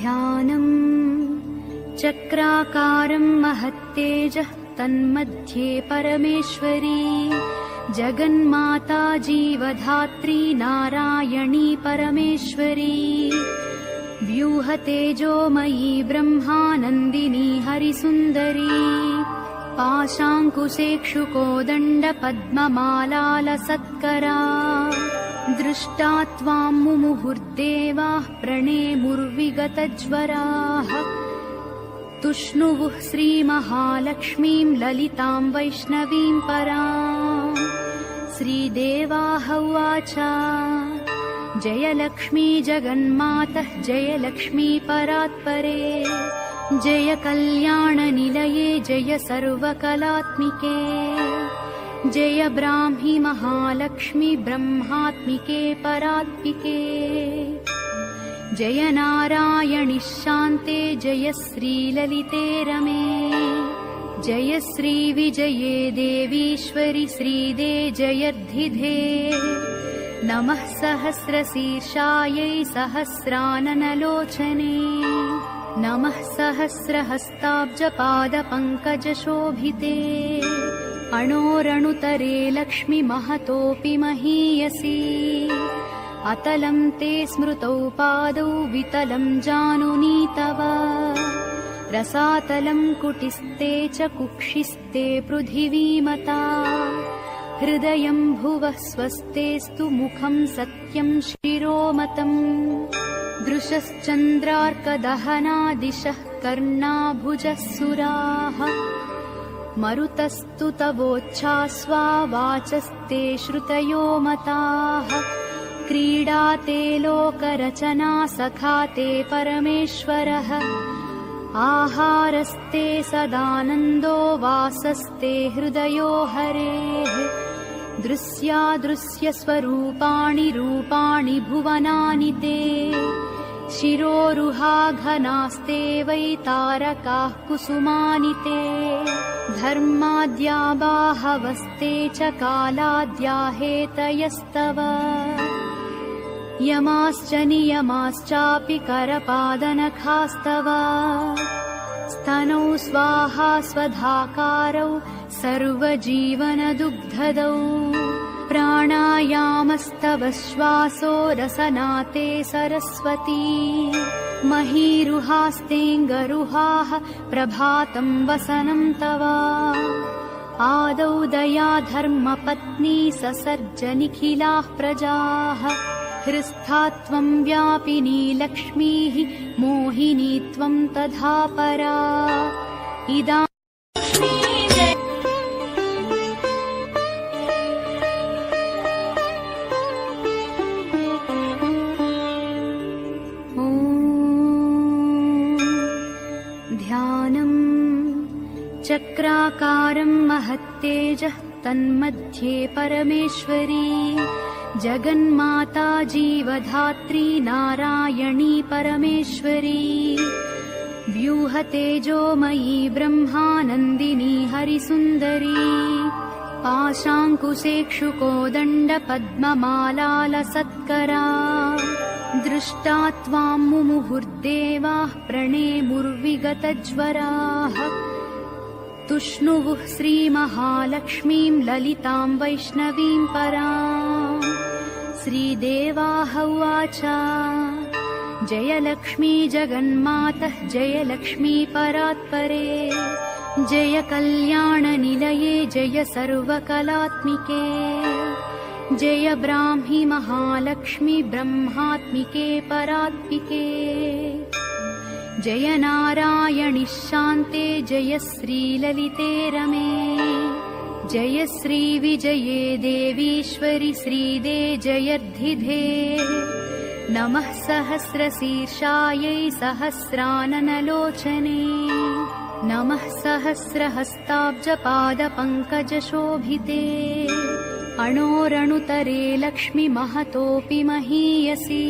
ध्यानम् चक्राकारं महत्तेजः तन्मध्ये परमेश्वरी जगन्माता जीवधात्री नारायणी परमेश्वरी व्यूहतेजोमयी ब्रह्मानन्दिनी हरिसुन्दरी पाशाङ्कुशेक्षुकोदण्डपद्ममालालसत्करा दृष्टा त्वां मुमुहुर्देवाः प्रणेमुर्विगतज्वराः तुष्णुवुः श्रीमहालक्ष्मीं ललितां वैष्णवीं पराम् श्रीदेवाः उवाच जय लक्ष्मी जगन्मातः जय लक्ष्मी परात्परे जय कल्याणनिलये जय सर्वकलात्मिके जय ब्राह्मी महालक्ष्मी ब्रह्मात्मिके परात्मिके जय नारायणि शान्ते जय श्रीललिते रमे जय श्रीविजये देवीश्वरि श्रीदे जयर्धिधे नमः सहस्रशीर्षायै सहस्राननलोचने नमः सहस्रहस्ताब्जपादपङ्कजशोभिते अणोरणुतरे लक्ष्मि महतोऽपि महीयसी अतलं ते स्मृतौ पादौ वितलं जानुनी तव रसातलं कुटिस्ते च कुक्षिस्ते पृथिवीमता हृदयं भुवः स्वस्तेस्तु मुखं सत्यं शिरोमतम् दृशश्चन्द्रार्कदहनादिशः कर्णाभुजः सुराः मरुतस्तु तवोच्छास्वा वाचस्ते श्रुतयो मताः क्रीडाते लोकरचना सखाते परमेश्वरः आहारस्ते सदानन्दो वासस्ते हृदयो हरेः दृश्यादृश्यस्वरूपाणि रूपाणि भुवनानि ते शिरोरुहाघनास्ते वै तारकाः कुसुमानि ते धर्माद्या बाहवस्ते च कालाद्या हेतयस्तव यमाश्च नियमाश्चापि करपादनखास्तव स्तनौ स्वाहा स्वधाकारौ सर्वजीवनदुग्धदौ प्राणायामस्तव श्वासो रसनाते सरस्वती महीरुहास्तेऽङ्गरुहाः प्रभातं वसनं तव आदौ दया धर्मपत्नी ससर्ज निखिलाः प्रजाः हृस्था त्वं व्यापिनी लक्ष्मीः मोहिनी त्वं तथा परा इदा ध्यानम् चक्राकारं महत्तेजः तन्मध्ये परमेश्वरी जगन्माता जीवधात्री नारायणी परमेश्वरी व्यूहतेजोमयी ब्रह्मानन्दिनी हरिसुन्दरी पाशाङ्कुशेक्षुकोदण्डपद्ममालालसत्करा दृष्टा त्वां मुमुहुर्देवाः प्रणेमुर्विगतज्वराः तुष्णुवुः श्रीमहालक्ष्मीं ललितां वैष्णवीं पराम् श्रीदेवाः उवाच जय लक्ष्मी जगन्मातः जय लक्ष्मी परात्परे जय कल्याणनिलये जय सर्वकलात्मिके जय ब्राह्मी महालक्ष्मी ब्रह्मात्मिके परात्मिके जय नारायणि शान्ते जय श्रीललिते रमे जय श्रीविजये देवीश्वरि श्रीदे जयर्धिधे नमः सहस्रशीर्षायै सहस्राननलोचने नमः सहस्रहस्ताब्जपादपङ्कजशोभिते अणोरणुतरे लक्ष्मि महतोऽपि महीयसी